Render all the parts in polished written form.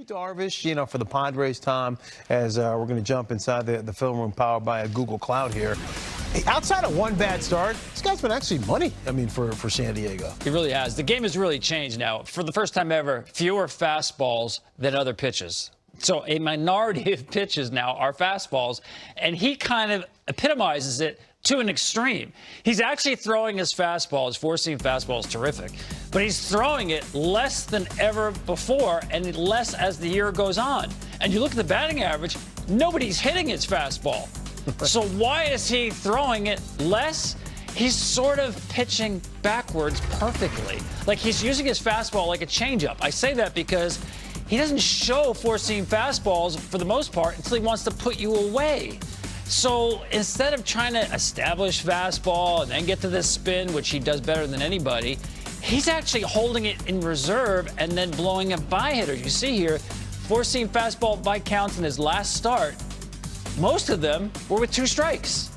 Darvish, you know, for the Padres, Tom, as we're going to jump inside the film room powered by a Google Cloud here. Outside of one bad start, this guy's been actually money, I mean, for San Diego. He really has. The game has really changed now. For the first time ever, fewer fastballs than other pitches. So a minority of pitches now are fastballs, and he kind of epitomizes it to an extreme. He's actually throwing his fastball, his four-seam fastball is terrific, but he's throwing it less than ever before and less as the year goes on. And you look at the batting average, nobody's hitting his fastball. So why is he throwing it less? He's sort of pitching backwards perfectly. Like he's using his fastball like a changeup. I say that because he doesn't show four-seam fastballs for the most part until he wants to put you away. So instead of trying to establish fastball and then get to this spin, which he does better than anybody, he's actually holding it in reserve and then blowing it by hitters. You see here, four-seam fastball by counts in his last start, most of them were with 2 strikes.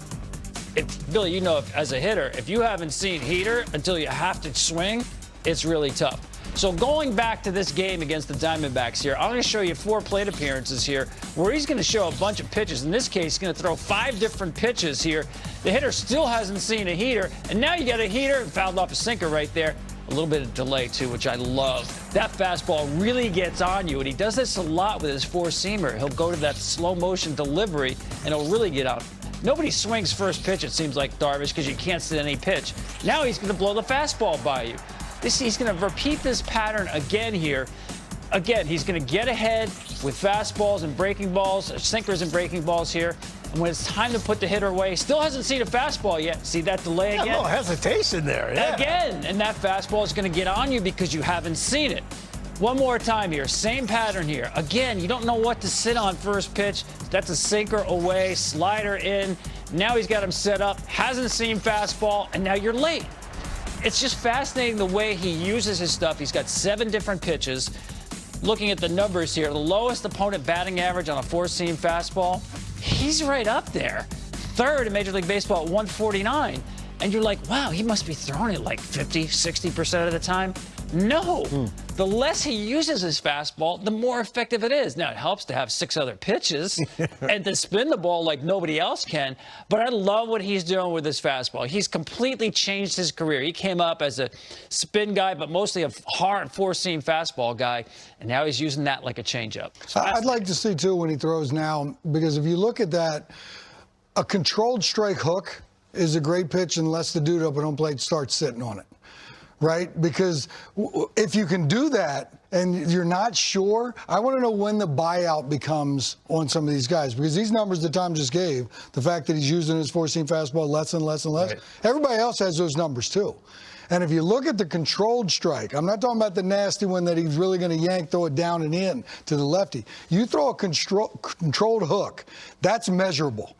Billy, you know, as a hitter, if you haven't seen heater until you have to swing, it's really tough. So going back to this game against the Diamondbacks here, I'm going to show you 4 plate appearances here where he's going to show a bunch of pitches. In this case, he's going to throw 5 different pitches here. The hitter still hasn't seen a heater, and now you got a heater and fouled off a sinker right there. A little bit of delay, too, which I love. That fastball really gets on you, and he does this a lot with his four-seamer. He'll go to that slow-motion delivery, and it'll really get out. Nobody swings first pitch, it seems like, Darvish, because you can't sit any pitch. Now he's going to blow the fastball by you. He's going to repeat this pattern again here. Again, he's going to get ahead with fastballs and breaking balls, sinkers and breaking balls here. And when it's time to put the hitter away, still hasn't seen a fastball yet. See that delay again? A little hesitation there. Yeah. Again, and that fastball is going to get on you because you haven't seen it. One more time here, same pattern here. Again, you don't know what to sit on first pitch. That's a sinker away, slider in. Now he's got him set up, hasn't seen fastball, and now you're late. It's just fascinating the way he uses his stuff. He's got 7 different pitches. Looking at the numbers here, the lowest opponent batting average on a four-seam fastball, he's right up there. 3rd in Major League Baseball at 149. And you're like, wow, he must be throwing it like 50, 60% of the time. No. The less he uses his fastball, the more effective it is. Now, it helps to have 6 other pitches and to spin the ball like nobody else can. But I love what he's doing with his fastball. He's completely changed his career. He came up as a spin guy, but mostly a hard four-seam fastball guy. And now he's using that like a changeup. So I'd like to see, too, when he throws now, because if you look at that, a controlled strike hook is a great pitch unless the dude up at home plate starts sitting on it. Right? Because if you can do that and you're not sure, I want to know when the buyout becomes on some of these guys. Because these numbers that Tom just gave, the fact that he's using his four-seam fastball less and less and less, right. Everybody else has those numbers too. And if you look at the controlled strike, I'm not talking about the nasty one that he's really going to yank, throw it down and in to the lefty. You throw a controlled hook, that's measurable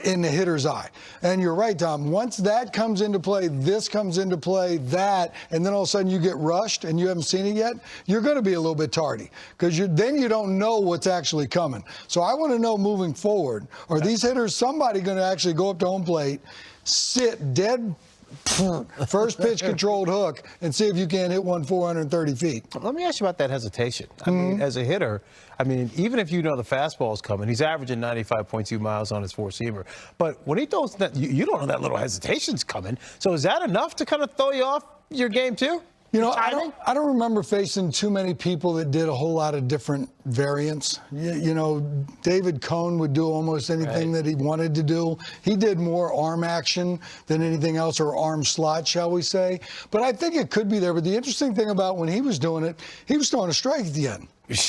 in the hitter's eye. And you're right, Tom. Once that comes into play, this comes into play, that, and then all of a sudden you get rushed and you haven't seen it yet, you're going to be a little bit tardy because then you don't know what's actually coming. So I want to know moving forward, are these hitters, somebody going to actually go up to home plate, sit dead first pitch controlled hook and see if you can hit one 430 feet. Let me ask you about that hesitation. I mean, as a hitter, I mean, even if you know the fastball is coming, he's averaging 95.2 miles on his four-seamer. But when he throws that, you don't know that little hesitation's coming. So is that enough to kind of throw you off your game too? You know, I don't remember facing too many people that did a whole lot of different variants. You know, David Cohn would do almost anything that he wanted to do. He did more arm action than anything else, or arm slot, shall we say. But I think it could be there. But the interesting thing about when he was doing it, he was throwing a strike at the end.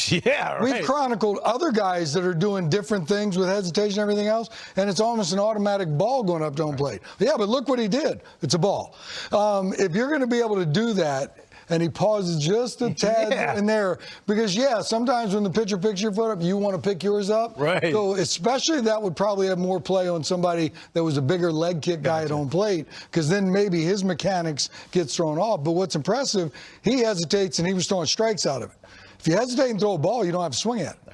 Yeah, right. We've chronicled other guys that are doing different things with hesitation and everything else, and it's almost an automatic ball going up to home plate. Yeah, but look what he did. It's a ball. If you're going to be able to do that, and he pauses just a tad in there, because, sometimes when the pitcher picks your foot up, you want to pick yours up. Right. So especially that would probably have more play on somebody that was a bigger leg kick guy at home plate, because then maybe his mechanics gets thrown off. But what's impressive, he hesitates, and he was throwing strikes out of it. If you hesitate and throw a ball, you don't have to swing at it.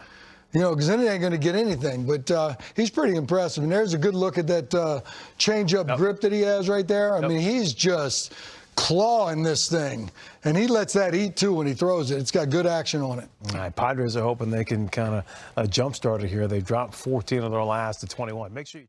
You know, because then he ain't going to get anything. But he's pretty impressive. And there's a good look at that change-up grip that he has right there. I mean, he's just clawing this thing, and he lets that eat too when he throws it. It's got good action on it. All right, Padres are hoping they can kind of jumpstart it here. They dropped 14 of their last to 21. Make sure you